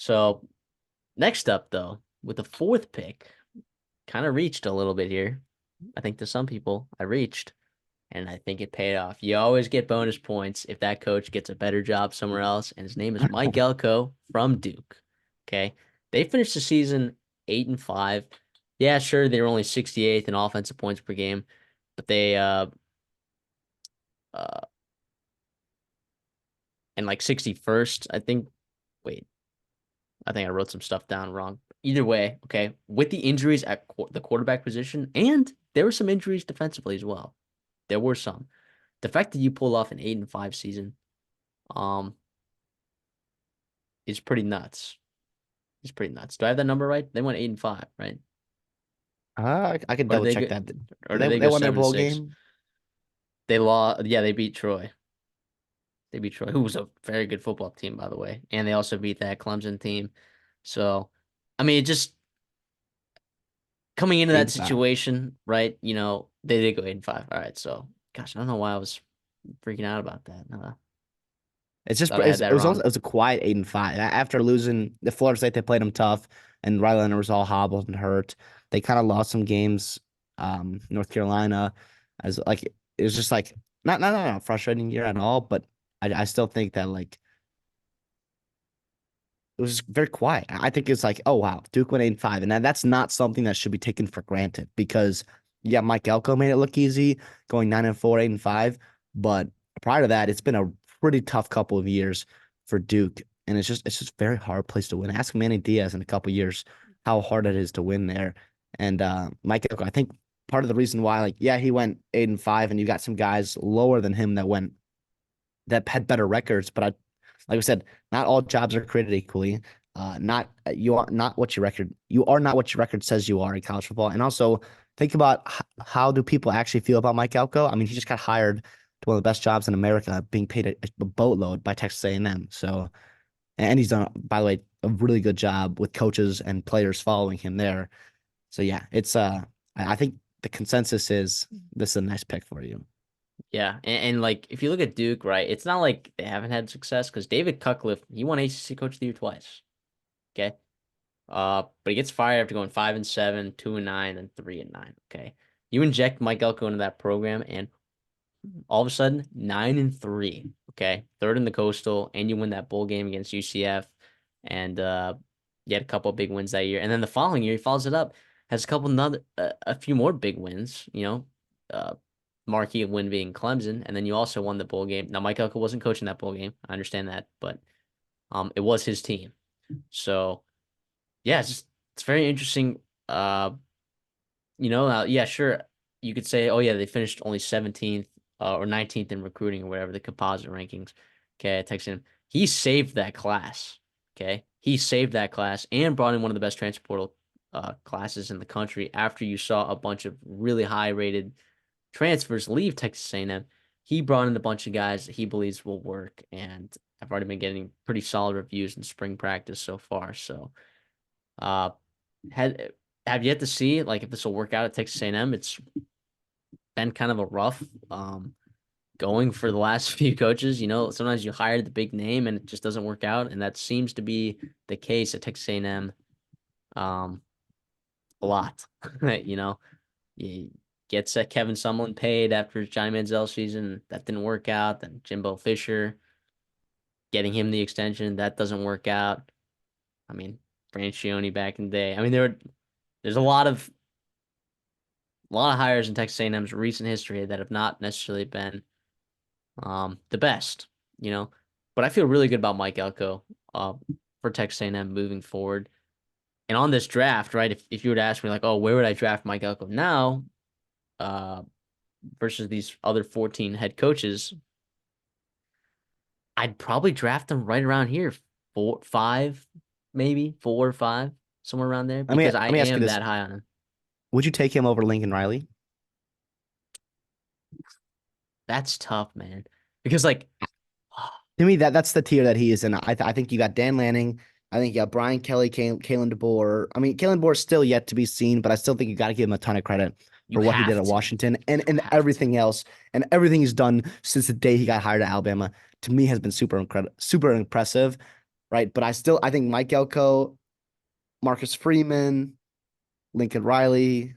So next up, though, with the fourth pick, kind of reached a little bit here. I think to some people, I reached, and I think it paid off. You always get bonus points if that coach gets a better job somewhere else, and his name is Mike Elko from Duke. Okay, they finished the season 8-5. Yeah, sure, they were only 68th in offensive points per game, but they uh and like 61st, I think. Wait, I think I wrote some stuff down wrong. Either way, okay, with the injuries at the quarterback position, and there were some injuries defensively as well. There were some. The fact that you pull off an 8-5 season, um, is pretty nuts. It's pretty nuts. Do I have that number right? They went 8-5, right? I can Or did double they check go? that. Or did they They go won their seven and bowl six? game. They lost. Yeah, they beat Troy. They beat Troy, who was a very good football team, by the way, and they also beat that Clemson team. So, I mean, it just coming into Eight that and five. situation, right? They did go 8-5. All right, so gosh, I don't know why I was freaking out about that. Thought I had It that was wrong. also it was a quiet 8-5 after losing the Florida State. They played them tough, and Riley Leonard was all hobbled and hurt. They kind of lost some games. North Carolina, as like it was just like not a frustrating year at all. But I still think that like it was just very quiet. I think it's like, oh wow, Duke went 8-5, and that's not something that should be taken for granted because yeah, Mike Elko made it look easy going 9-4, 8-5, but prior to that, it's been a pretty tough couple of years for Duke, and it's just a very hard place to win. Ask Manny Diaz in a couple of years how hard it is to win there, and Mike Elko, I think part of the reason why, like, yeah, he went 8-5, and you got some guys lower than him that had better records, but like I said, not all jobs are created equally. Not you are not what your record you are not what your record says you are in college football. And also think about how do people actually feel about Mike Elko? I mean, he just got hired to one of the best jobs in America, being paid a boatload by Texas A&M. So, and he's done, by the way, a really good job with coaches and players following him there. So yeah, it's I think the consensus is this is a nice pick for you. Yeah, and like if you look at Duke, right, it's not like they haven't had success because David Cutcliffe, he won ACC Coach of the Year twice. Okay, but he gets fired after going 5-7, 2-9, and 3-9. Okay, you inject Mike Elko into that program, and all of a sudden 9-3. Okay, third in the Coastal, and you win that bowl game against UCF, and you had a couple of big wins that year, and then the following year he follows it up, has a few more big wins. Uh, marquee win being Clemson, and then you also won the bowl game. Now Mike Elko wasn't coaching that bowl game, I understand that, but it was his team. So yeah, it's very interesting. Yeah, sure. You could say, oh yeah, they finished only 17th or 19th in recruiting or whatever the composite rankings. Okay, I texted him. He saved that class. Okay, he saved that class and brought in one of the best transfer portal classes in the country. After you saw a bunch of really high rated transfers leave Texas A&M, he brought in a bunch of guys that he believes will work, and I've already been getting pretty solid reviews in spring practice so far. So, uh, had have yet to see like if this will work out at Texas A&M. It's been kind of a rough going for the last few coaches. Sometimes you hire the big name and it just doesn't work out, and that seems to be the case at Texas A&M um a lot. He gets Kevin Sumlin paid after his Johnny Manziel season. That didn't work out. Then Jimbo Fisher getting him the extension that doesn't work out. I mean, Franchione back in the day. I mean, there's a lot of hires in Texas A&M's recent history that have not necessarily been the best, you know. But I feel really good about Mike Elko for Texas A&M moving forward. And on this draft, right? If you were to ask me like, oh, where would I draft Mike Elko now uh, versus these other 14 head coaches, I'd probably draft them right around here, 4, 5, maybe 4 or 5, somewhere around there, because I Let me ask you am this: that high on him. would you take him over Lincoln Riley? That's tough, man. Because like, To me, that's the tier that he is in. I think you got Dan Lanning. I think you got Brian Kelly, Kalen DeBoer. I mean, Kalen DeBoer is still yet to be seen, but I still think you got to give him a ton of credit you for what he did have at to, Washington you and have to. everything else and everything he's done since the day he got hired at Alabama. To me, has been super impressive. right? But I think Mike Elko, Marcus Freeman, Lincoln Riley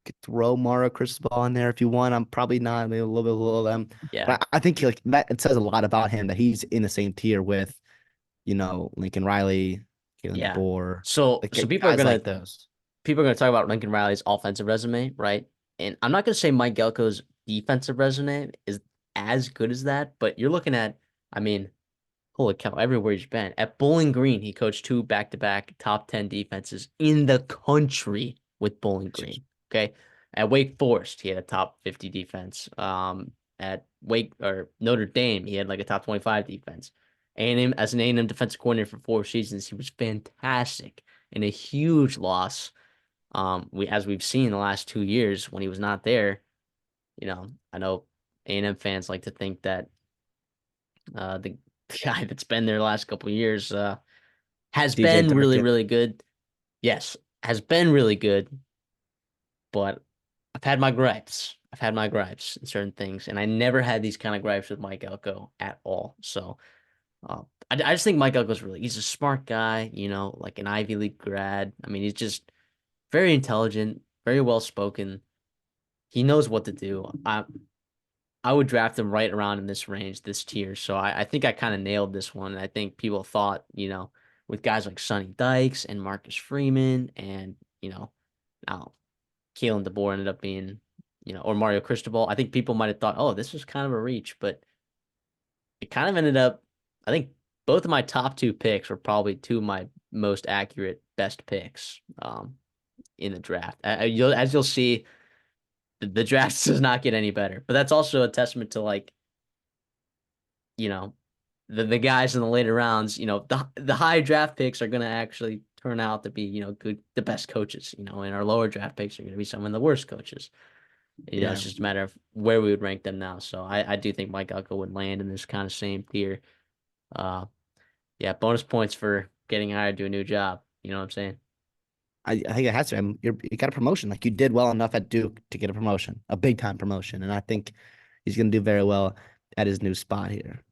could throw Mario Cristobal in there if you want. I'm probably not, maybe a little bit below them, Yeah. but I think like that it says a lot about him that he's in the same tier with Lincoln Riley, Kalen Yeah. DeBoer, So like so guys like those. people are gonna talk about Lincoln Riley's offensive resume, right? And I'm not gonna say Mike Gelko's defensive resume is as good as that, but you're looking at, I mean, holy cow, everywhere he's been. At Bowling Green, he coached two back-to-back top 10 defenses in the country with Bowling Green. Okay. At Wake Forest, he had a top 50 defense. At Wake or Notre Dame, he had like a top 25 defense. A&M as an A&M defensive coordinator for 4 seasons, he was fantastic and a huge loss. We've seen the last 2 years when he was not there, I know A&M fans like to think that the guy that's been there the last couple of years has DJ been really, Durkin. really good. Yes, has been really good, but I've had my gripes. I've had my gripes in certain things, and I never had these kind of gripes with Mike Elko at all. So I just think Mike Elko's he's a smart guy, like an Ivy League grad. I mean, he's just very intelligent, very well spoken. He knows what to do. I would draft him right around in this range, this tier. So I think I kind of nailed this one. I think people thought, with guys like Sonny Dykes and Marcus Freeman and, now Kalen DeBoer ended up being, or Mario Cristobal. I think people might have thought, oh, this was kind of a reach, but it kind of ended up, I think both of my top two picks were probably two of my most accurate, best picks in the draft. As you'll see, the draft does not get any better, but that's also a testament to you know, the guys in the later rounds, the high draft picks are going to actually turn out to be, good, the best coaches, and our lower draft picks are going to be some of the worst coaches. It's Yeah. just a matter of where we would rank them now. So I do think Mike Elko would land in this kind of same tier. Uh, yeah, bonus points for getting hired to a new job. You know what I'm saying? I think it has to. You got a promotion. Like you did well enough at Duke to get a promotion, a big time promotion, and I think he's going to do very well at his new spot here.